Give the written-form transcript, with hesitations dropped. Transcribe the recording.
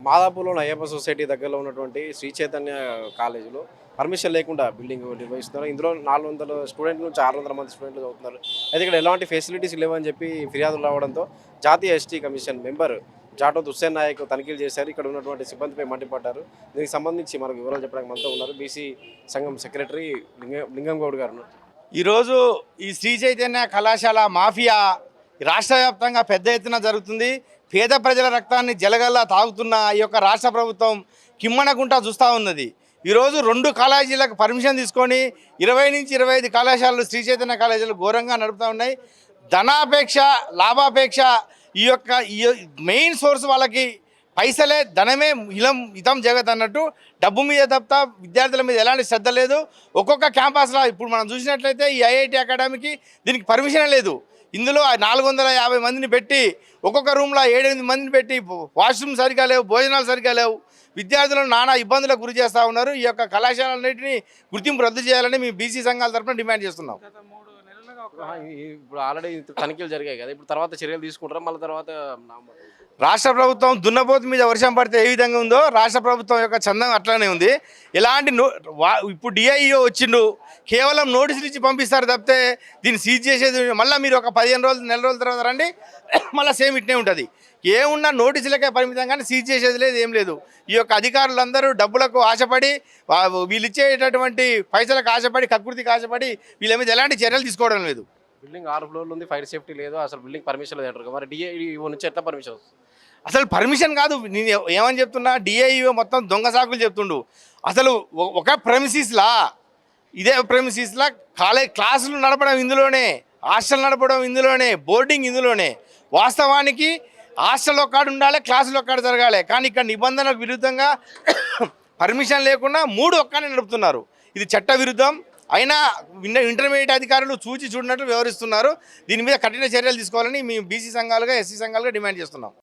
మాదాపూర్లోని Ayyappa society దగ్గరలో ఉన్నటువంటి శ్రీ చైతన్య కాలేజీలో పర్మిషన్ లేకుండా బిల్డింగ్ నిర్వహిస్తున్నారు. ఇందులో 400 స్టూడెంట్ల నుంచి 600 మంది స్టూడెంట్లు చదువుతున్నారు. అయితే ఇక్కడ ఎలాంటి ఫెసిలిటీస్ లేవని చెప్పి ఫిర్యాదులు రావడంతో జాతీయ ST commission member Jatoth Hussain Naik తనిఖీలు చేశారు. ఇక్కడ ఉన్నటువంటి సిబ్బందిపై మండిపడ్డారు. దీనికి సంబంధించి మనకు వివరాలు చెప్పడానికి మనతో ఉన్నారు బీసీ సంఘం సెక్రటరీ లింగం గౌడ్ గారు. ఈరోజు ఈ శ్రీ చైతన్య కళాశాల మాఫియా రాష్ట్ర వ్యాప్తంగా పెద్ద ఎత్తున జరుగుతుంది. పేద ప్రజల రక్తాన్ని జలగల్లా తాగుతున్న ఈ యొక్క రాష్ట్ర ప్రభుత్వం కిమ్మనగుంటా చూస్తూ ఉన్నది. ఈరోజు 2 కాలేజీలకు పర్మిషన్ తీసుకొని 20 నుంచి 25 కళాశాలలు శ్రీ చైతన్య కాలేజీలు ఘోరంగా నడుపుతూ ఉన్నాయి. ధనాపేక్ష లాభాపేక్ష ఈ మెయిన్ సోర్స్ వాళ్ళకి పైసలే, ధనమే హితం జగత్ అన్నట్టు డబ్బు మీద తప్ప విద్యార్థుల మీద ఎలాంటి శ్రద్ధ లేదు. ఒక్కొక్క క్యాంపస్లో ఇప్పుడు మనం చూసినట్లయితే ఈ ఐఐటి అకాడమీకి దీనికి పర్మిషన్ లేదు. ఇందులో 450 మందిని పెట్టి ఒక్కొక్క రూమ్లో 7-8 మందిని పెట్టి వాష్రూమ్ సరిగా లేవు, భోజనాలు సరిగా లేవు, విద్యార్థులను నానా ఇబ్బందులకు గురి చేస్తూ ఉన్నారు. ఈ యొక్క కళాశాలన్నింటినీ గుర్తింపు రద్దు చేయాలని మేము బీసీ సంఘాల తరఫున డిమాండ్ చేస్తున్నాం. ఇప్పుడు ఆల్రెడీ తనిఖీలు జరిగాయి కదా, ఇప్పుడు తర్వాత చర్యలు తీసుకుంటారా? మళ్ళీ తర్వాత రాష్ట్ర ప్రభుత్వం దున్నపోతు మీద వర్షం పడితే ఏ విధంగా ఉందో రాష్ట్ర ప్రభుత్వం యొక్క చందం అట్లానే ఉంది. ఎలాంటి ఇప్పుడు డిఐఓ వచ్చిండు, కేవలం నోటీసులు ఇచ్చి పంపిస్తారు తప్పితే దీన్ని సీజ్ చేసేది మళ్ళీ మీరు ఒక 15 రోజులు నెల రోజుల తర్వాత రండి మళ్ళీ సేమ్ ఇట్నే ఉంటుంది. ఏమున్నా నోటీసులకే పరిమితం కానీ సీజ్ చేసేది లేదు, ఏం లేదు. ఈ యొక్క అధికారులందరూ డబ్బులకు ఆశపడి వీళ్ళు ఇచ్చేటటువంటి పైసలకు ఆశపడి కకృతికి ఆశపడి వీళ్ళ మీద ఎలాంటి చర్యలు తీసుకోవడం లేదు. బిల్డింగ్ 6 ఫ్లోర్లు ఉంది, ఫైర్ సేఫ్టీ లేదు, అసలు బిల్డింగ్ పర్మిషన్ లేదు అంటారు. మరి డిఐఓ నుంచి ఎట్లా పర్మిషన్? అసలు పర్మిషన్ కాదు, నేను ఏమని చెప్తున్నా, డిఐఓ మొత్తం దొంగ సాకులు చెప్తుండు. అసలు ఒక ప్రెమిసిస్లా, ఇదే ప్రెమిసిస్లా క్లాసులు నడపడం ఇందులోనే, హాస్టల్ నడపడం ఇందులోనే, బోర్డింగ్ ఇందులోనే. వాస్తవానికి హాస్టల్ ఒక్కడు ఉండాలి, క్లాసులు ఒక్కడు జరగాలి. కానీ ఇక్కడ నిబంధనలకు విరుద్ధంగా పర్మిషన్ లేకుండా 3 ఒక్కనే నడుపుతున్నారు. ఇది చట్ట విరుద్ధం. అయినా ఇంటర్మీడియట్ అధికారులు చూసి చూడనట్లు వ్యవహరిస్తున్నారు. దీని మీద కఠిన చర్యలు తీసుకోవాలని మేము బీసీ సంఘాలుగా ఎస్సీ సంఘాలుగా డిమాండ్ చేస్తున్నాం.